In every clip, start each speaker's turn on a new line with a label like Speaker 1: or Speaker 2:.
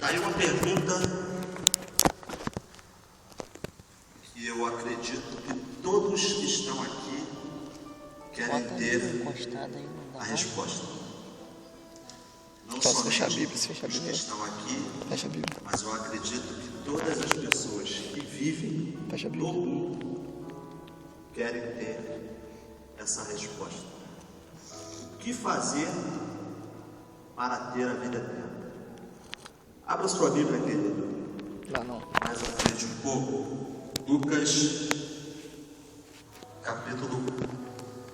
Speaker 1: Aí uma pergunta que eu acredito que todos que estão aqui querem ter a resposta. Não
Speaker 2: Posso fechar a
Speaker 1: somente
Speaker 2: Bíblia, fechar a
Speaker 1: os que
Speaker 2: Bíblia.
Speaker 1: estão aqui,
Speaker 2: Fecha a Bíblia.
Speaker 1: mas eu acredito que todas as pessoas que vivem
Speaker 2: Fecha a
Speaker 1: no
Speaker 2: Bíblia.
Speaker 1: mundo querem ter essa resposta. O que fazer para ter a vida eterna? Abra sua Bíblia, querido.
Speaker 2: Lá não.
Speaker 1: Mais à frente um pouco. Lucas, capítulo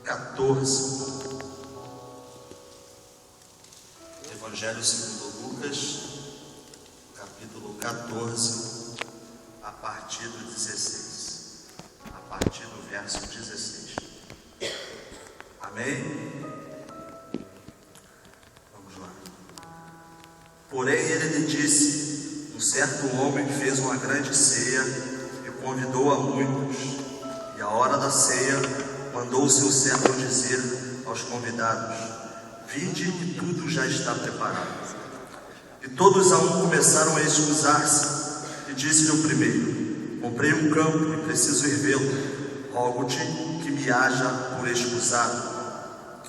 Speaker 1: 14. Evangelho segundo Lucas, capítulo 14, a partir do 16. A partir do verso 16. Amém? Vamos lá. Porém ele lhe disse: um certo homem que fez uma grande ceia e convidou a muitos, e à hora da ceia mandou o seu servo dizer aos convidados: vinde, que tudo já está preparado. E todos a um começaram a excusar-se. E disse-lhe o primeiro: comprei um campo e preciso ir vê-lo, rogo-te que me haja por excusado.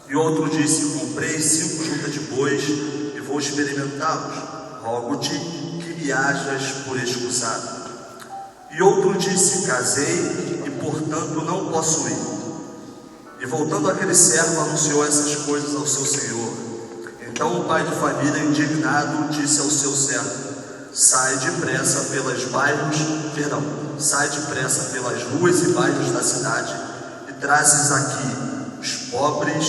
Speaker 1: E outro disse: comprei 5 juntas de bois e vou experimentá-los, rogo-te que me hajas por excusado. E outro disse: casei e portanto não posso ir. E voltando aquele servo, anunciou essas coisas ao seu senhor. Então o pai de família, indignado, disse ao seu servo: sai depressa pelas ruas e bairros da cidade e trazes aqui os pobres,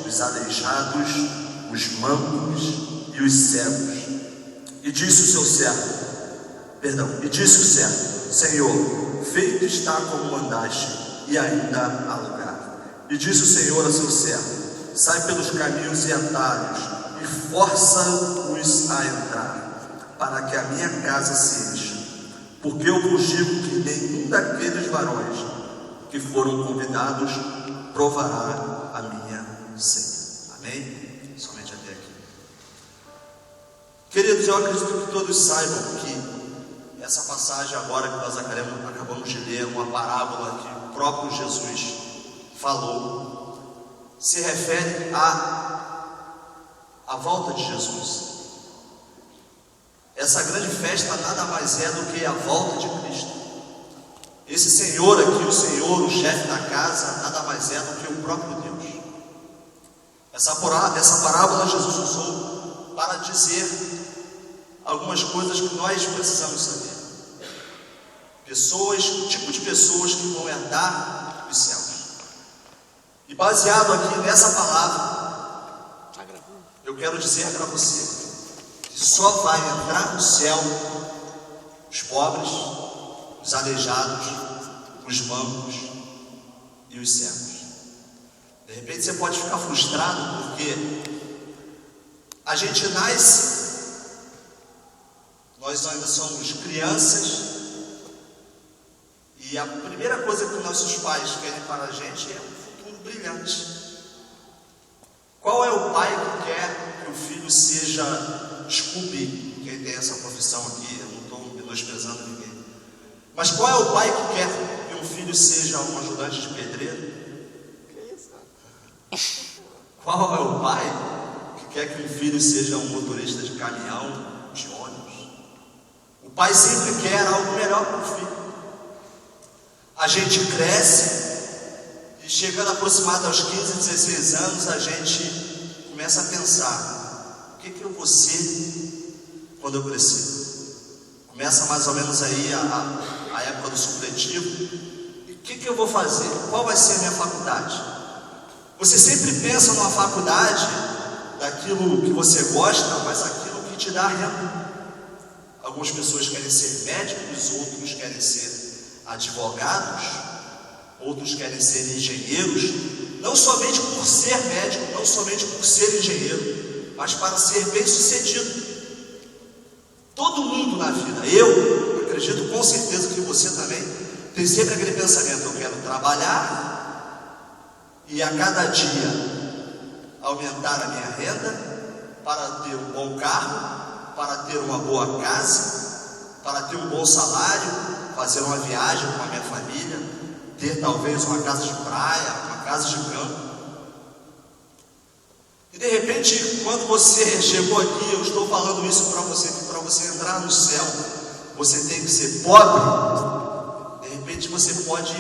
Speaker 1: os aleijados, os mancos e os cegos. E disse o servo: Senhor, feito está como mandaste, e ainda há lugar. E disse o Senhor a seu servo: sai pelos caminhos e atalhos e força-os a entrar, para que a minha casa se encha. Porque eu vos digo que nenhum daqueles varões que foram convidados provará a minha ceia. Amém? Somente até aqui. Queridos, eu acredito que todos saibam que essa passagem agora que nós acabamos de ler, uma parábola que o próprio Jesus falou, se refere à volta de Jesus. Essa grande festa nada mais é do que a volta de Cristo. Esse Senhor aqui, o chefe da casa, nada mais é do que o próprio Deus. Essa parábola Jesus usou para dizer algumas coisas que nós precisamos saber. Tipo de pessoas que vão herdar os céus. E baseado aqui nessa palavra, eu quero dizer para você que só vai entrar no céu os pobres, os aleijados, os mancos e os cegos. De repente você pode ficar frustrado porque a gente nasce, nós ainda somos crianças, e a primeira coisa que nossos pais querem para a gente é um futuro brilhante. Qual é o pai que quer que o filho seja Scooby? Quem tem essa profissão aqui, eu não estou menosprezando ninguém. Mas qual é o pai que quer que um filho seja um ajudante de pedreiro? Que isso? Qual é o pai que quer que um filho seja um motorista de caminhão, de ônibus? O pai sempre quer algo melhor para o filho. A gente cresce e chegando aproximado aos 15, 16 anos, a gente começa a pensar: o que eu vou ser quando eu crescer? Começa mais ou menos aí a época do supletivo. E o que eu vou fazer? Qual vai ser a minha faculdade? Você sempre pensa numa faculdade daquilo que você gosta, mas aquilo que te dá renda. Algumas pessoas querem ser médicos, outros querem ser advogados, outros querem ser engenheiros, não somente por ser médico, não somente por ser engenheiro, mas para ser bem sucedido. Todo mundo na vida, eu acredito com certeza que você também, tem sempre aquele pensamento: eu quero trabalhar e a cada dia aumentar a minha renda, para ter um bom carro, para ter uma boa casa, para ter um bom salário, fazer uma viagem com a minha família, ter talvez uma casa de praia, uma casa de campo. E de repente, quando você chegou aqui, eu estou falando isso para você, que para você entrar no céu, você tem que ser pobre. De repente você pode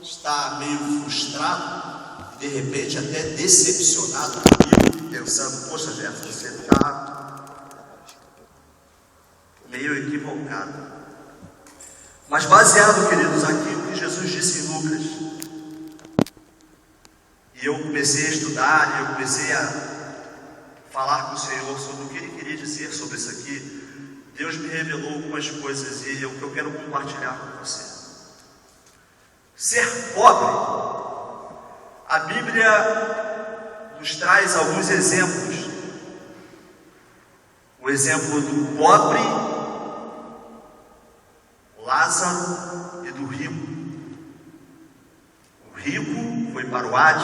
Speaker 1: estar meio frustrado, e de repente até decepcionado comigo, pensando, poxa Jefferson, você está meio equivocado. Mas baseado, queridos, aqui o que Jesus disse em Lucas, e eu comecei a estudar, e eu comecei a falar com o Senhor sobre o que Ele queria dizer sobre isso aqui, Deus me revelou algumas coisas e é o que eu quero compartilhar com você. Ser pobre, a Bíblia nos traz alguns exemplos. O exemplo do pobre, Lázaro e do rico. O rico foi para o Hades,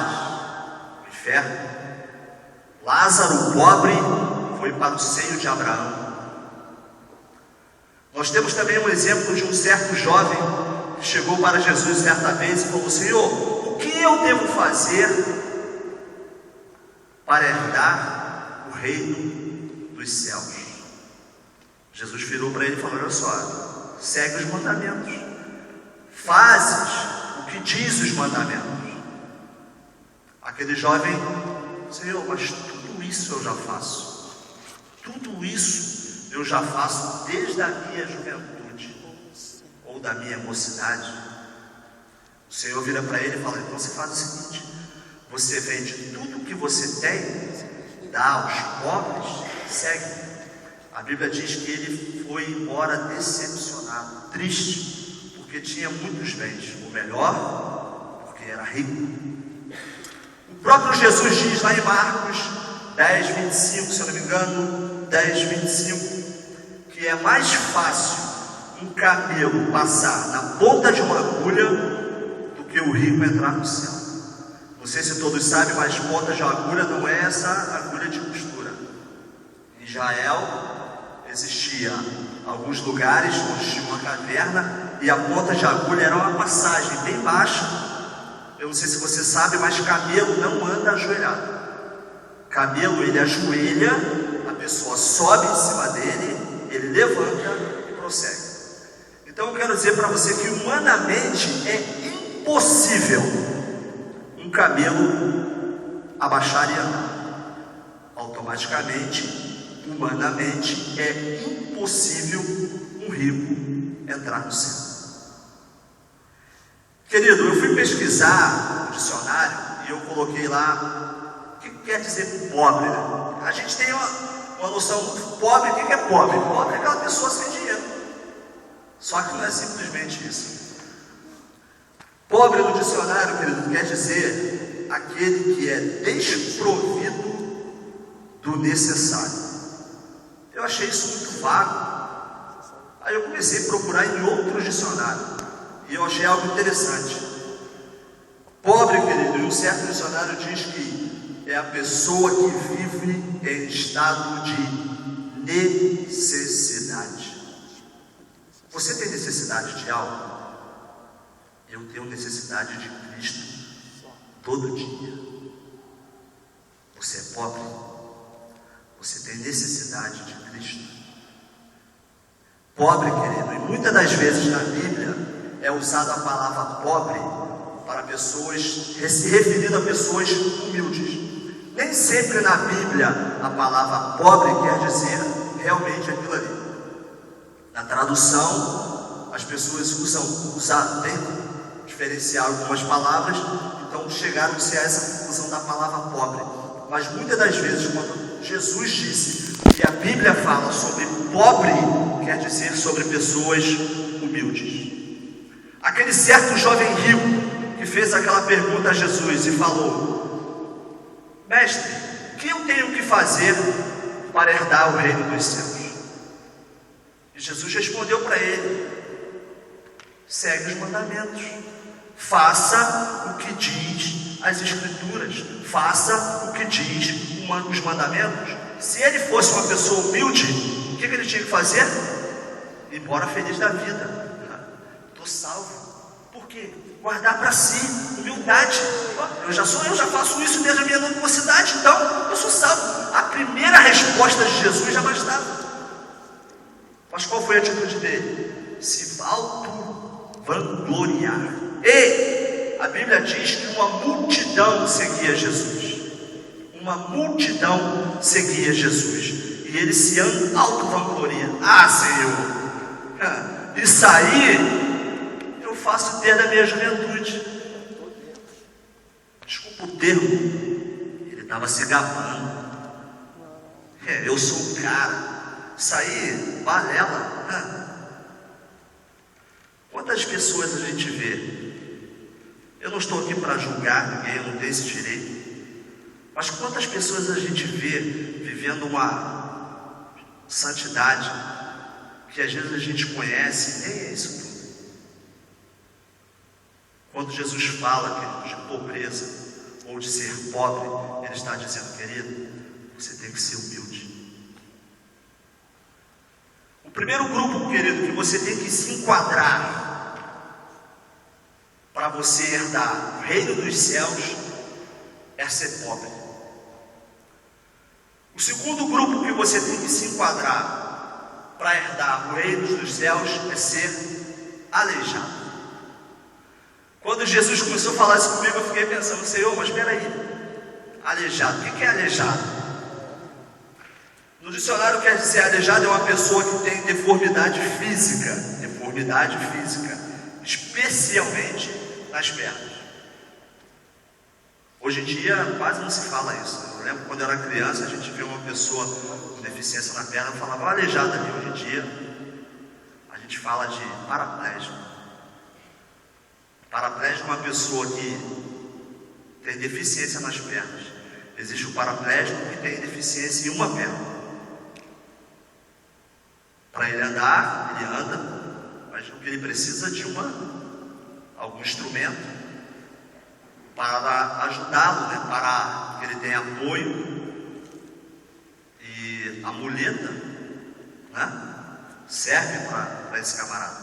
Speaker 1: o inferno. Lázaro, o pobre, foi para o seio de Abraão. Nós temos também um exemplo de um certo jovem que chegou para Jesus certa vez e falou: Senhor, o que eu devo fazer para herdar o reino dos céus? Jesus virou para ele e falou: olha só, segue os mandamentos, fazes o que diz os mandamentos. Aquele jovem: Senhor, mas tudo isso eu já faço, tudo isso eu já faço desde a minha juventude ou da minha mocidade. O Senhor vira para ele e fala: então você faz o seguinte, você vende tudo que você tem, dá aos pobres, segue. A Bíblia diz que ele foi embora decepcionado, triste, porque tinha muitos bens, o melhor, porque era rico. O próprio Jesus diz lá em Marcos 10, 25, se eu não me engano, 10, 25, que é mais fácil um camelo passar na ponta de uma agulha do que o rico entrar no céu. Não sei se todos sabem, mas ponta de agulha não é essa agulha de costura. Em Israel existia alguns lugares onde tinha uma caverna e a ponta de agulha era uma passagem bem baixa. Eu não sei se você sabe, mas camelo não anda ajoelhado. Camelo, ele ajoelha, a pessoa sobe em cima dele, ele levanta e prossegue. Então eu quero dizer para você que humanamente é impossível um camelo abaixar e andar. Automaticamente, humanamente, é impossível um rico entrar no céu. Querido, eu fui pesquisar no dicionário e eu coloquei lá o que quer dizer pobre, né? A gente tem uma noção muito pobre. O que é pobre? Pobre é aquela pessoa sem dinheiro. Só que não é simplesmente isso. Pobre no dicionário, querido, quer dizer aquele que é desprovido do necessário. Eu achei isso muito vago. Aí eu comecei a procurar em outros dicionários e eu achei algo interessante. Pobre, querido, em um certo dicionário diz que é a pessoa que vive em estado de necessidade. Você tem necessidade de algo? Eu tenho necessidade de Cristo todo dia. Você é pobre? Você tem necessidade de Cristo? Pobre, querido, e muitas das vezes na Bíblia é usada a palavra pobre para pessoas, se referindo a pessoas humildes. Nem sempre na Bíblia a palavra pobre quer dizer realmente aquilo ali. Na tradução, as pessoas tem que diferenciar algumas palavras, então chegaram-se a essa conclusão da palavra pobre. Mas muitas das vezes, quando Jesus disse que a Bíblia fala sobre pobre, quer dizer sobre pessoas humildes. Aquele certo jovem rico que fez aquela pergunta a Jesus e falou: Mestre, o que eu tenho que fazer para herdar o reino dos céus? E Jesus respondeu para ele: segue os mandamentos, faça o que diz as Escrituras, faça o que diz os mandamentos. Se ele fosse uma pessoa humilde, que ele tinha que fazer? Ir embora feliz da vida. Estou salvo. Por quê? Guardar para si, humildade. Eu já faço isso desde a minha mocidade, então eu sou salvo. A primeira resposta de Jesus já bastava. Mas qual foi a atitude dele? Se auto-vangloriar. E a Bíblia diz que uma multidão seguia Jesus. Uma multidão seguia Jesus. E ele se auto-vangloria. Ah, Senhor, isso aí eu faço desde a minha juventude. Desculpa o termo. Ele estava se gabando. Eu sou um cara. Isso aí, balela. Quantas pessoas a gente vê? Eu não estou aqui para julgar ninguém, eu não tenho esse direito. Mas quantas pessoas a gente vê vivendo uma santidade que às vezes a gente conhece, nem é isso tudo. Quando Jesus fala de pobreza ou de ser pobre, ele está dizendo, querido, você tem que ser humilde. O primeiro grupo, querido, que você tem que se enquadrar para você herdar o reino dos céus é ser pobre. O segundo grupo que você tem que se enquadrar para herdar o reino dos céus é ser aleijado. Quando Jesus começou a falar isso comigo, eu fiquei pensando, Senhor, mas espera aí, aleijado, o que é aleijado? No dicionário quer dizer aleijado é uma pessoa que tem deformidade física, especialmente nas pernas. Hoje em dia quase não se fala isso. Eu lembro quando eu era criança, a gente via uma pessoa com deficiência na perna, eu falava aleijado ali. Hoje em dia a gente fala de paraplégico. Paraplégico é uma pessoa que tem deficiência nas pernas. Existe o paraplégico que tem deficiência em uma perna. Para ele andar, ele anda, mas o que ele precisa de algum instrumento para ajudá-lo, para que ele tenha apoio. E a muleta, serve para esse camarada.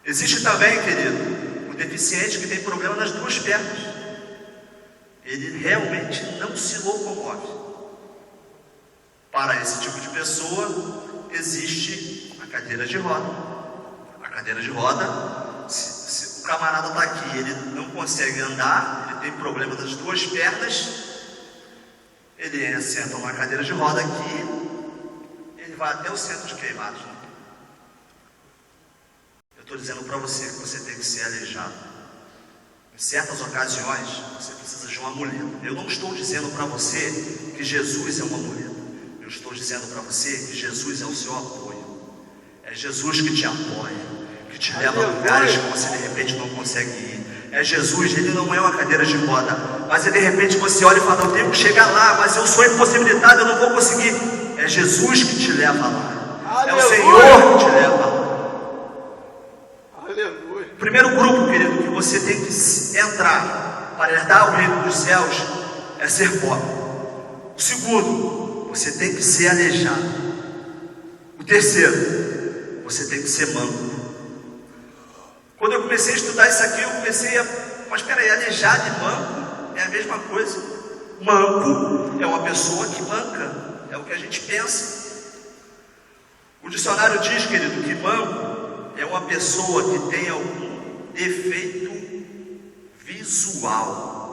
Speaker 1: Existe também, querido, o deficiente que tem problema nas duas pernas. Ele realmente não se locomove. Para esse tipo de pessoa existe a cadeira de roda. A cadeira de roda, se o camarada está aqui, ele não consegue andar, ele tem problema das duas pernas, ele senta numa cadeira de roda aqui, ele vai até o centro de Queimados. Eu estou dizendo para você que você tem que ser aleijado. Em certas ocasiões, você precisa de uma muleta. Eu não estou dizendo para você que Jesus é uma muleta. Eu estou dizendo para você que Jesus é o seu apoio. É Jesus que te apoia, que te leva a lugares que você de repente não consegue ir. É Jesus, ele não é uma cadeira de roda, mas de repente você olha e fala, eu tenho que chegar lá, mas eu sou impossibilitado, eu não vou conseguir. É Jesus que te leva lá. É o Senhor que te leva lá. Aleluia. O primeiro grupo, querido, que você tem que entrar para herdar o reino dos céus é ser pobre. O segundo, você tem que ser aleijado. O terceiro, você tem que ser manco. Quando eu comecei a estudar isso aqui, eu comecei a... Mas espera aí, aleijado e manco é a mesma coisa. Manco é uma pessoa que manca, é o que a gente pensa. O dicionário diz, querido, que manco é uma pessoa que tem algum defeito visual.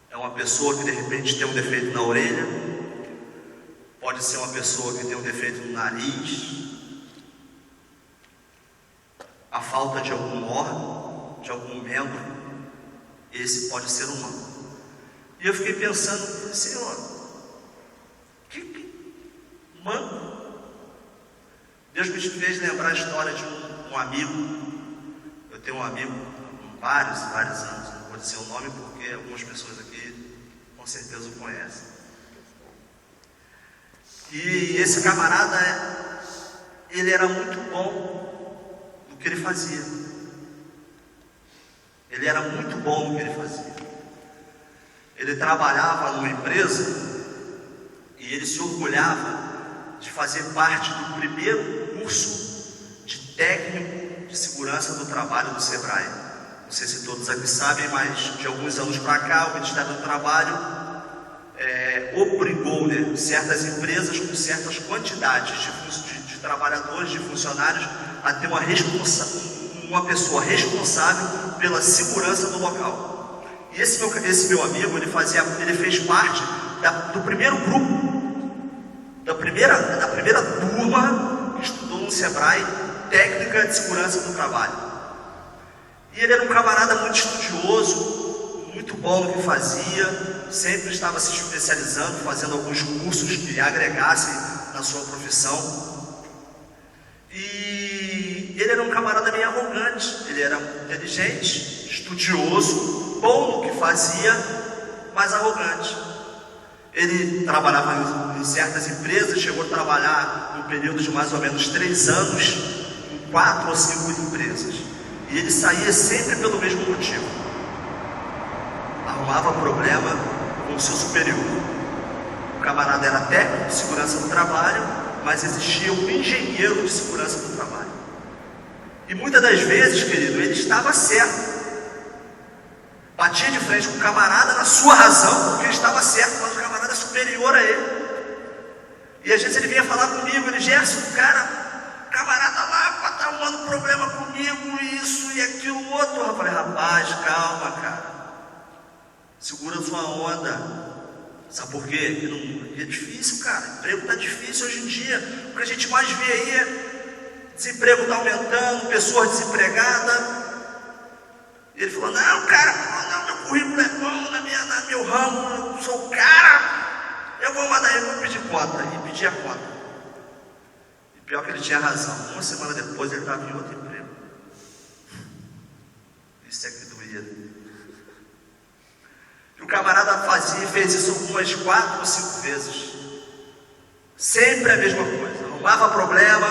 Speaker 1: É uma pessoa que de repente tem um defeito na orelha, pode ser uma pessoa que tem um defeito no nariz, a falta de algum órgão, de algum membro. Esse pode ser um manco. E eu fiquei pensando, Senhor, que manco? Deus me fez lembrar a história de um amigo. Eu tenho um amigo há vários anos, não vou dizer o nome porque algumas pessoas aqui com certeza o conhecem. E esse camarada, ele era muito bom no que ele fazia. Ele era muito bom no que ele fazia. Ele trabalhava numa empresa e ele se orgulhava de fazer parte do primeiro curso de técnico de segurança do trabalho do Sebrae. Não sei se todos aqui sabem, mas de alguns anos para cá, o Ministério do Trabalho obrigou, né, certas empresas com certas quantidades de trabalhadores, de funcionários, a ter uma pessoa responsável pela segurança do local. E esse meu amigo, ele fez parte do primeiro grupo, da primeira turma que estudou no Sebrae, técnica de segurança do trabalho. E ele era um camarada muito estudioso, muito bom no que fazia, sempre estava se especializando, fazendo alguns cursos que agregassem na sua profissão. E ele era um camarada meio arrogante, ele era inteligente, estudioso, bom no que fazia, mas arrogante. Ele trabalhava em certas empresas, chegou a trabalhar no período de mais ou menos 3 anos, em 4 ou 5 empresas. E ele saía sempre pelo mesmo motivo. Arrumava problema com o seu superior. O camarada era técnico de segurança do trabalho, mas existia um engenheiro de segurança do trabalho. E muitas das vezes, querido, ele estava certo. Batia de frente com o camarada na sua razão, porque ele estava certo, mas o camarada é superior a ele. E às vezes ele vinha falar comigo, ele, Gerson, camarada lá está arrumando problema comigo, isso e aquilo outro. Eu falei, rapaz, calma, cara. Segura sua onda. Sabe por quê? Porque é difícil, cara. Emprego está difícil hoje em dia. O que a gente mais vê aí é desemprego está aumentando, pessoas desempregadas. E ele falou, não, cara, não, meu currículo é bom, no meu ramo, eu sou o cara, eu vou mandar ele, vou pedir conta. E pedir a conta. E pior que ele tinha razão. Uma semana depois ele estava em outro emprego. Isso é que doía. E o camarada fez isso umas 4 ou 5 vezes. Sempre a mesma coisa. Arrumava problema.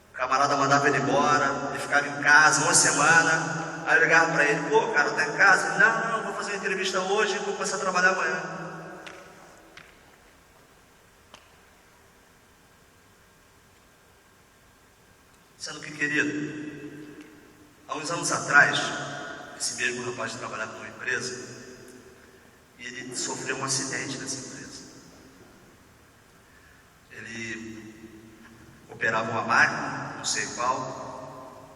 Speaker 1: O camarada mandava ele embora, ele ficava em casa uma semana, aí eu ligava para ele, pô, cara, tá em casa? Não, vou fazer uma entrevista hoje e vou começar a trabalhar amanhã. Sendo que, querido, há uns anos atrás, esse mesmo rapaz trabalhava numa empresa, e ele sofreu um acidente nessa empresa. Ele operava uma máquina, não sei qual,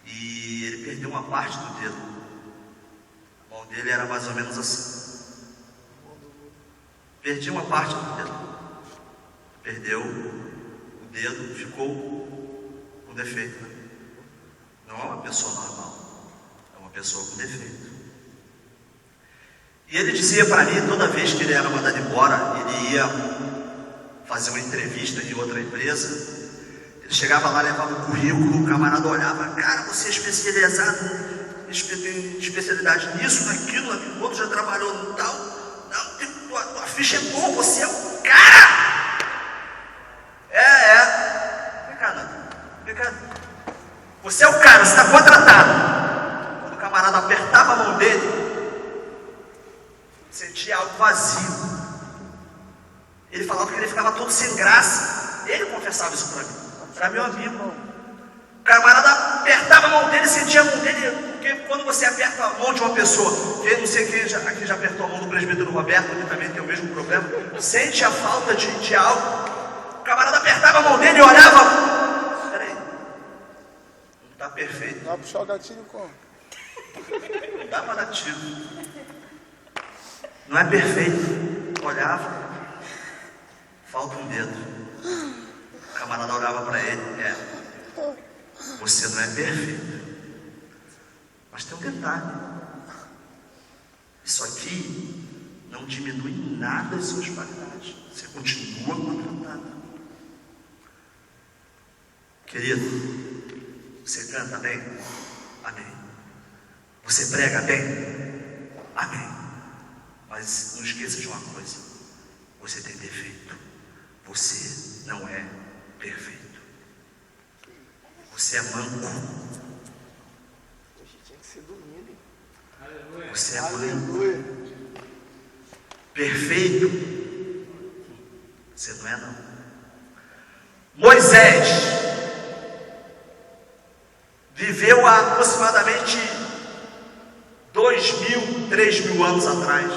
Speaker 1: e ele perdeu uma parte do dedo. A mão dele era mais ou menos assim. Perdi uma parte do dedo. Perdeu o dedo, ficou com defeito. Não é uma pessoa normal, é uma pessoa com defeito. E ele dizia para mim, toda vez que ele era mandado embora, ele ia fazer uma entrevista em outra empresa. Ele chegava lá, levava o currículo, o camarada olhava, cara, você é especializado, tem especialidade nisso, naquilo, outro já trabalhou no tal. Não, tua ficha é boa, você é o cara! Vem cá. Você é o cara, você está contratado. Quando o camarada apertava a mão dele, sentia algo vazio. Ele falava que ele ficava todo sem graça. Ele confessava isso para mim. Era meu amigo. O camarada apertava a mão dele, sentia a mão dele. Porque quando você aperta a mão de uma pessoa, eu não sei quem aqui já apertou a mão do presbítero Roberto, que também tem o mesmo problema, sente a falta de algo. O camarada apertava a mão dele e olhava. Peraí, não está perfeito.
Speaker 2: Dá para puxar o gatilho como?
Speaker 1: Não dá para dar tiro. Não é perfeito. Olhava, falta um dedo. O camarada olhava para ele, você não é perfeito. Mas tem um detalhe. Isso aqui não diminui em nada as suas qualidades. Você continua contratado. Querido, você canta bem? Amém. Você prega bem? Amém. Mas não esqueça de uma coisa. Você tem defeito. Você não é perfeito. Você é manco.
Speaker 2: Tinha que ser dormido.
Speaker 1: Você é manco. Perfeito Você não é, não. Moisés viveu há aproximadamente 2.000, 3.000 anos atrás.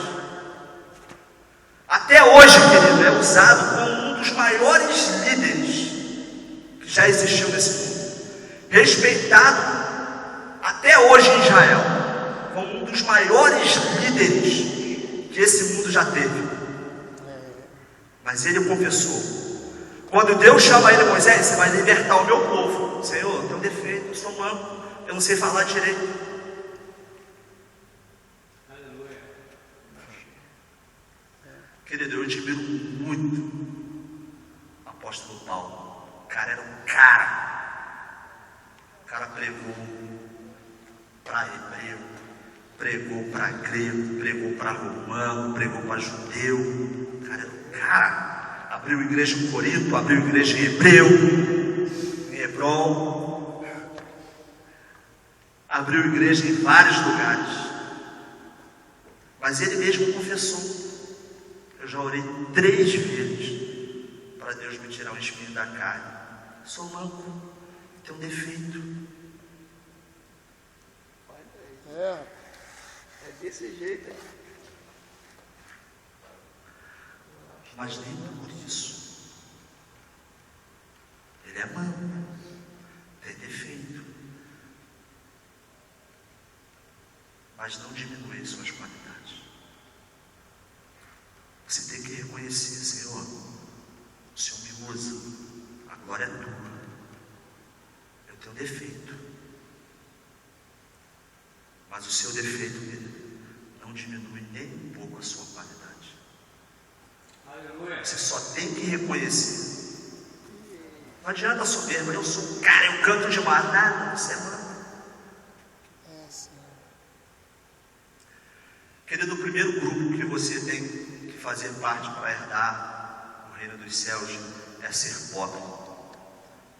Speaker 1: Até hoje, querido, é usado como um dos maiores líderes que já existiu nesse mundo. Respeitado até hoje em Israel como um dos maiores líderes que esse mundo já teve. Mas ele confessou. Quando Deus chama ele, Moisés, você vai libertar o meu povo. Senhor, eu tenho um defeito, eu sou manco, eu não sei falar direito.
Speaker 3: Aleluia.
Speaker 1: Querido, eu admiro muito o apóstolo Paulo. O cara era um cara. O cara pregou para hebreu, pregou para grego, pregou para romano, pregou para judeu. O cara era um cara. Abriu igreja em Corinto, abriu igreja em Hebreu, em Hebron, abriu igreja em vários lugares. Mas ele mesmo confessou: eu já orei 3 vezes para Deus me tirar um espinho da carne. Sou manco, tenho um defeito.
Speaker 2: É desse jeito aí.
Speaker 1: Mas nem por isso. Ele é manco, tem defeito. Mas não diminui suas qualidades. Você tem que reconhecer: Senhor, o Senhor me usa, a glória é tua. Eu tenho defeito. Mas o seu defeito, querido, não diminui nem um pouco a sua qualidade. Você só tem que reconhecer. Não adianta soberba: eu sou um cara, eu canto demais. Nada, você é mano. Querido, o primeiro grupo que você tem que fazer parte para herdar o reino dos céus é ser pobre.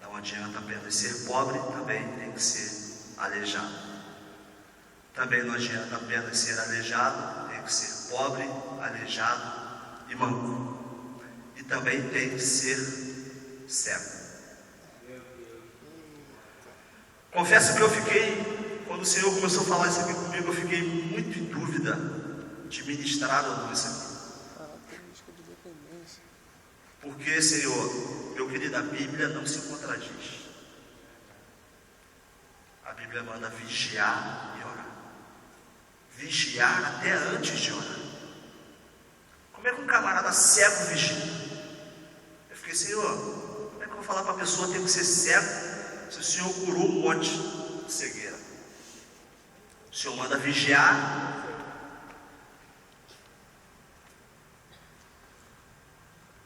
Speaker 1: Não adianta apenas ser pobre, também tem que ser aleijado. Também não adianta apenas ser aleijado, tem que ser pobre, aleijado e manco. E também tem que ser cego. Confesso que eu fiquei, quando o Senhor começou a falar isso aqui comigo, eu fiquei muito em dúvida de ministrar ou não isso aqui. Porque, Senhor, meu querido, a Bíblia não se contradiz. A Bíblia manda vigiar e orar. Vigiar até antes de orar. Como é que um camarada cego vigia? Eu fiquei: Senhor, como é que eu vou falar para a pessoa ter que ser cego se o Senhor curou um monte de cegueira? O Senhor manda vigiar.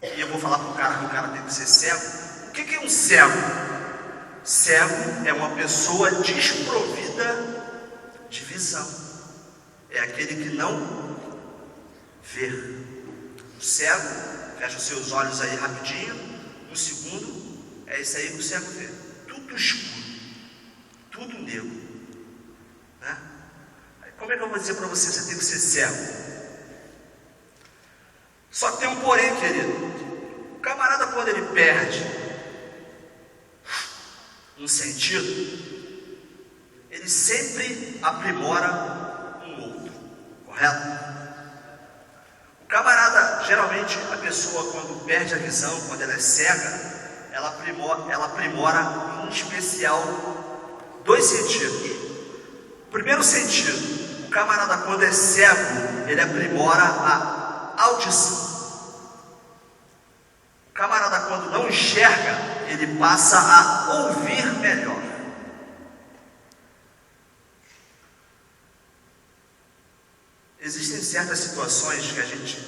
Speaker 1: E eu vou falar para o cara que o cara tem que ser cego. O que é um cego? Cego é uma pessoa desprovida de visão. É aquele que não vê. O cego, fecha os seus olhos aí rapidinho, um segundo, é isso aí que o cego vê. Tudo escuro, tudo negro, né? Como é que eu vou dizer para você: você tem que ser cego? Só tem um porém, querido. O camarada, quando ele perde um sentido, ele sempre aprimora um outro, correto? O camarada, geralmente a pessoa, quando perde a visão, quando ela é cega, ela aprimora em especial 2 sentidos. Primeiro sentido: o camarada, quando é cego, ele aprimora a audição. O camarada, quando não enxerga, ele passa a ouvir melhor. Existem certas situações que a gente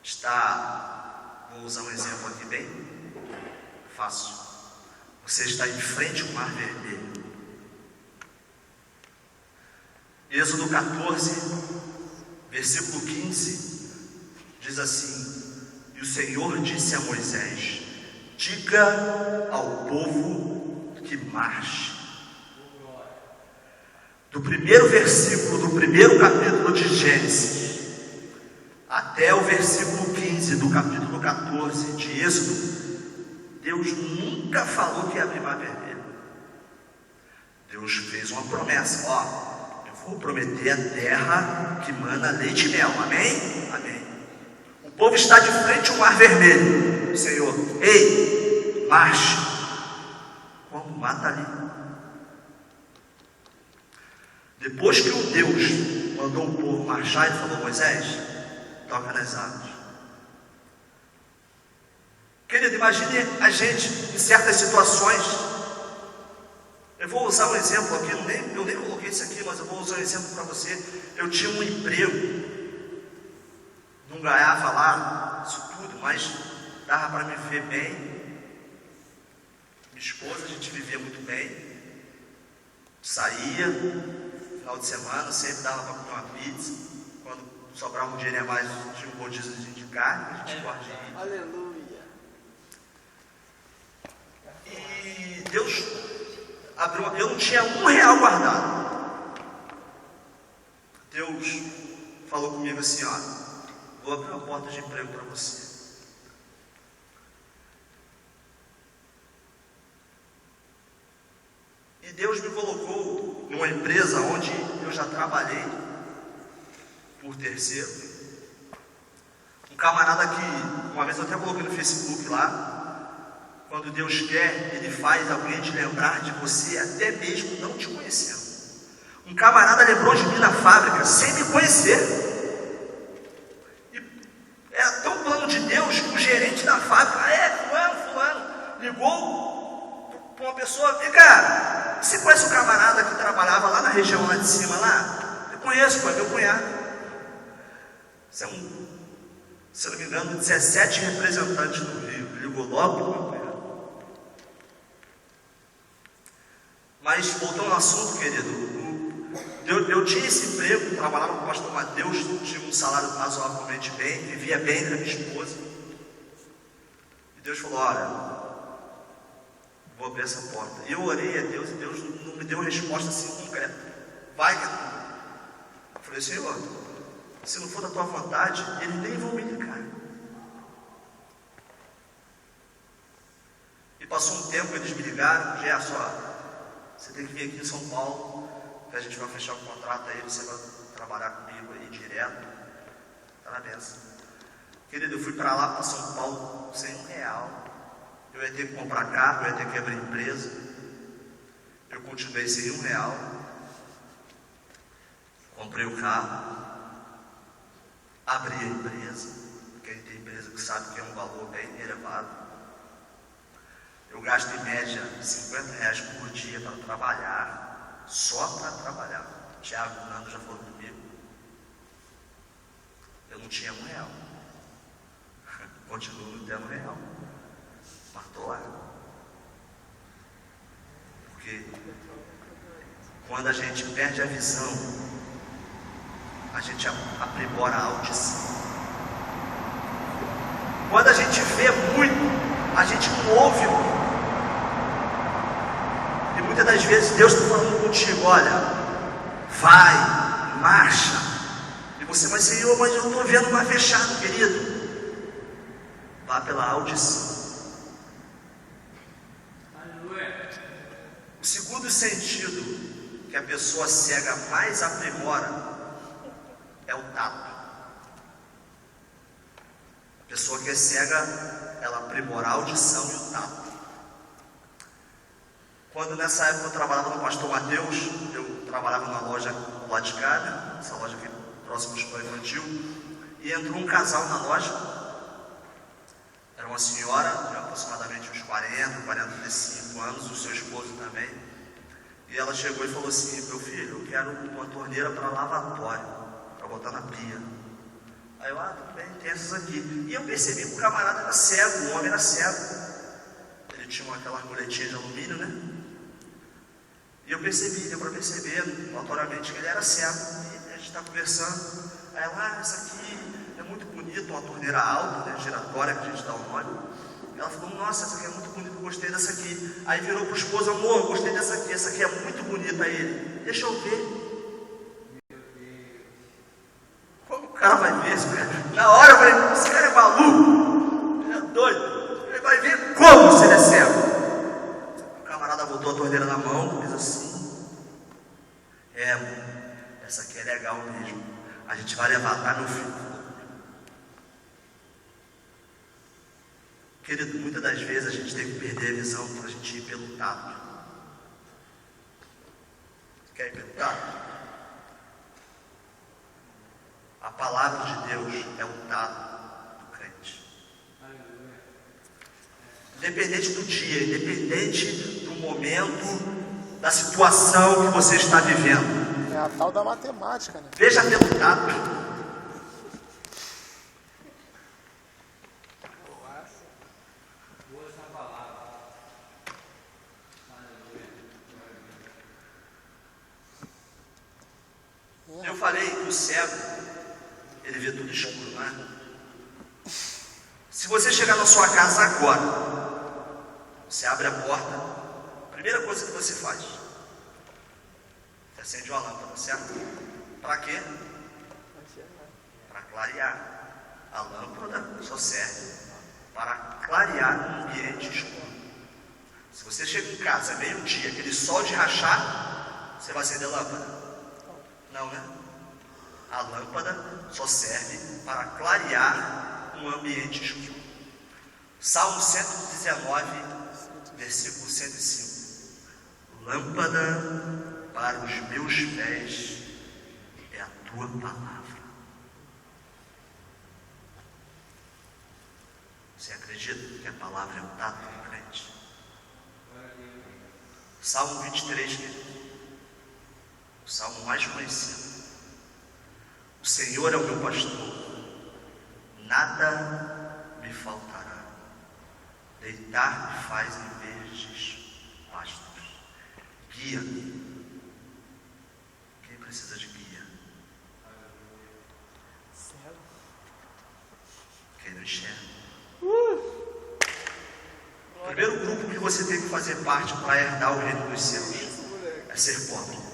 Speaker 1: está, vou usar um exemplo aqui bem fácil. Você está em frente ao Mar Vermelho. Êxodo 14, versículo 15, diz assim: e o Senhor disse a Moisés: diga ao povo que marche. Do primeiro versículo do primeiro capítulo de Gênesis até até o versículo 15 do capítulo 14 de Êxodo, Deus nunca falou que ia abrir mar vermelho. Deus fez uma promessa: ó, eu vou prometer a terra que mana leite e mel. Amém? Amém. O povo está de frente ao mar vermelho. O Senhor: ei, marche. Como? O mar está ali. Depois que o Deus mandou o povo marchar, ele falou: Moisés, toca nas águas. Querido, imagine a gente em certas situações. Eu vou usar um exemplo aqui, eu nem coloquei isso aqui, mas eu vou usar um exemplo para você. Eu tinha um emprego, não ganhava lá isso tudo, mas dava para me viver bem. Minha esposa, a gente vivia muito bem, saía, final de semana, sempre dava para comer uma pizza. Quando sobrava um dinheiro a mais, tinha um rodízio de carne, a gente gosta de ir.
Speaker 2: Aleluia.
Speaker 1: E Deus abriu, eu não tinha R$1 guardado. Deus falou comigo assim: ó, vou abrir uma porta de emprego para você. E Deus me colocou numa empresa onde eu já trabalhei por terceiro. Um camarada que, uma vez eu até coloquei no Facebook lá, quando Deus quer, Ele faz alguém te lembrar de você, até mesmo não te conhecendo. Um camarada lembrou de mim na fábrica, sem me conhecer. E é tão plano de Deus que o gerente da fábrica: fulano, ligou para uma pessoa: vem cá, você conhece um camarada que trabalhava lá na região lá de cima lá? Eu conheço, pô, é meu cunhado. São, se não me engano, 17 representantes do Rio. Ligou logo para o meu cunhado. Mas voltando ao assunto, querido, eu tinha esse emprego, trabalhava com o pastor Mateus, tinha um salário razoavelmente bem, vivia bem com a minha esposa. E Deus falou: olha, vou abrir essa porta. E eu orei a Deus, e Deus não me deu resposta assim concreta. Vai que é tudo. Eu falei: Senhor, se não for da tua vontade, eles nem vão me ligar. E passou um tempo, eles me ligaram: Gerson, você tem que vir aqui em São Paulo, que a gente vai fechar o contrato aí, você vai trabalhar comigo aí direto. Tá na benção. Querido, eu fui para lá, para São Paulo, sem R$1. Eu ia ter que comprar carro, eu ia ter que abrir empresa. Eu continuei sem R$1. Comprei o carro, abri a empresa. Quem tem empresa que sabe que é um valor bem elevado. Eu gasto em média R$50 por dia para trabalhar, só para trabalhar. Tiago e Nando já foram comigo. Eu não tinha R$1. Continuo não tendo R$1. Mas estou lá. Porque quando a gente perde a visão, a gente aprimora a audição. Quando a gente vê muito, a gente não ouve muito. E muitas das vezes Deus está falando contigo: olha, vai, marcha. E você: mas Senhor, mas eu não estou vendo mar fechado, querido. Vá pela audição. O segundo sentido que a pessoa cega mais aprimora é o tato. A pessoa que é cega, ela aprimora a audição e o tato. Quando nessa época eu trabalhava no pastor Mateus, eu trabalhava numa loja do lado de cá, né? Essa loja aqui próximo do escola infantil, e entrou um casal na loja. Era uma senhora de aproximadamente uns 45 anos, o seu esposo também. E ela chegou e falou assim: meu filho, eu quero uma torneira para lavatório, para botar na pia. Aí eu: tudo bem, tem essas aqui. E eu percebi que o camarada era cego, o homem era cego. Ele tinha aquelas muletinhas de alumínio, né? E eu percebi, deu para perceber notoriamente que ele era cego. E a gente está conversando. Aí ela: essa aqui é muito bonita, uma torneira alta, né, giratória, que a gente dá o nome. Ela falou: nossa, essa aqui é muito bonita, eu gostei dessa aqui. Aí virou para o esposo: amor, eu gostei dessa aqui, essa aqui é muito bonita. Aí ele: deixa eu ver. Como o cara vai ver isso? Na hora eu falei, esse cara é maluco, ele é doido, ele vai ver como se ele é cego. O camarada botou a torneira na mão, fez assim. Essa aqui é legal mesmo, a gente vai levar, tá, meu filho? Querido, muitas das vezes a gente tem que perder a visão para a gente ir pelo tato. Quer ir pelo tato? A palavra de Deus é o tato do crente. Independente do dia, independente do momento, da situação que você está vivendo.
Speaker 2: É a tal da matemática, né?
Speaker 1: Veja pelo tato. Eu falei que o cego, ele vê tudo escuro, não é? Se você chegar na sua casa agora, você abre a porta, a primeira coisa que você faz, você acende uma lâmpada, certo? Para quê? Para clarear. A lâmpada só serve para clarear um ambiente escuro. Se você chega em casa, meio-dia, aquele sol de rachar, você vai acender a lâmpada? Não, né? A lâmpada só serve para clarear um ambiente escuro. Salmo 119, versículo 105. Lâmpada para os meus pés é a tua palavra. Você acredita que a palavra é o tato do crente? Salmo 23, querido. O salmo mais conhecido. O Senhor é o meu pastor, nada me faltará. Deitar-me faz em verdes pastos. Guia-me. Quem precisa de guia? Quem não enxerga? O primeiro grupo que você tem que fazer parte para herdar o reino dos céus é ser pobre.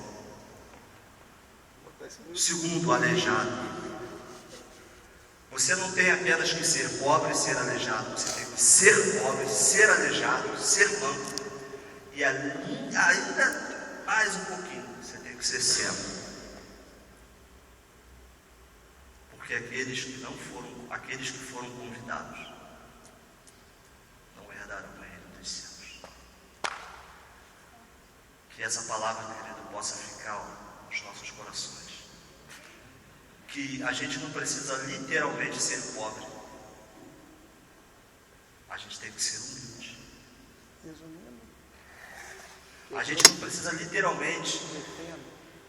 Speaker 1: O segundo, aleijado. Você não tem apenas que ser pobre e ser aleijado. Você tem que ser pobre, ser aleijado, ser manco. E ainda mais um pouquinho, você tem que ser cego. Porque aqueles que foram convidados, não herdarão o reino dos céus. Que essa palavra, querido, possa ficar nos nossos corações. Que a gente não precisa literalmente ser pobre. A gente tem que ser humilde. A gente não precisa literalmente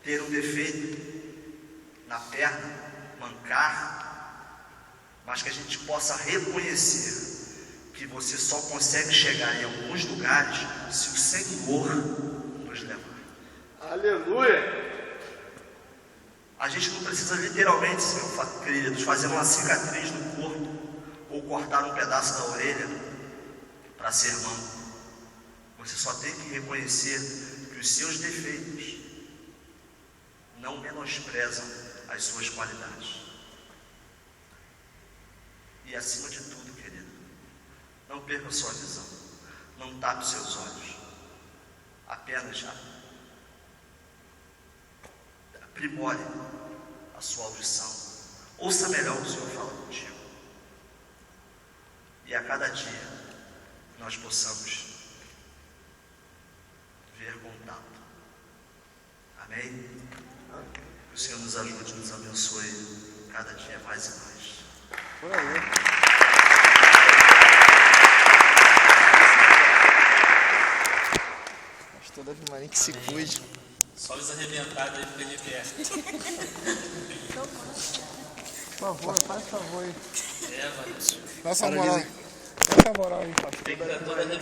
Speaker 1: ter um defeito na perna, mancar, mas que a gente possa reconhecer que você só consegue chegar em alguns lugares se o Senhor nos levar.
Speaker 2: Aleluia!
Speaker 1: A gente não precisa literalmente, queridos, fazer uma cicatriz no corpo ou cortar um pedaço da orelha para ser manco. Você só tem que reconhecer que os seus defeitos não menosprezam as suas qualidades. E acima de tudo, querido, não perca a sua visão, não tape os seus olhos, apenas aprimore a sua audição. Ouça melhor o que o Senhor fala contigo. E a cada dia nós possamos ver contato. Amém? Que o Senhor nos ajude, nos abençoe cada dia mais e mais.
Speaker 2: Por aí. Pastor Davi Marinho, que se cuide.
Speaker 3: Só os arrebentados aí ficam de pé.
Speaker 2: Por favor, faz favor aí.
Speaker 3: Mano.
Speaker 2: Dá essa moral. Dá essa moral aí, pastor.
Speaker 3: Tem que dar toda a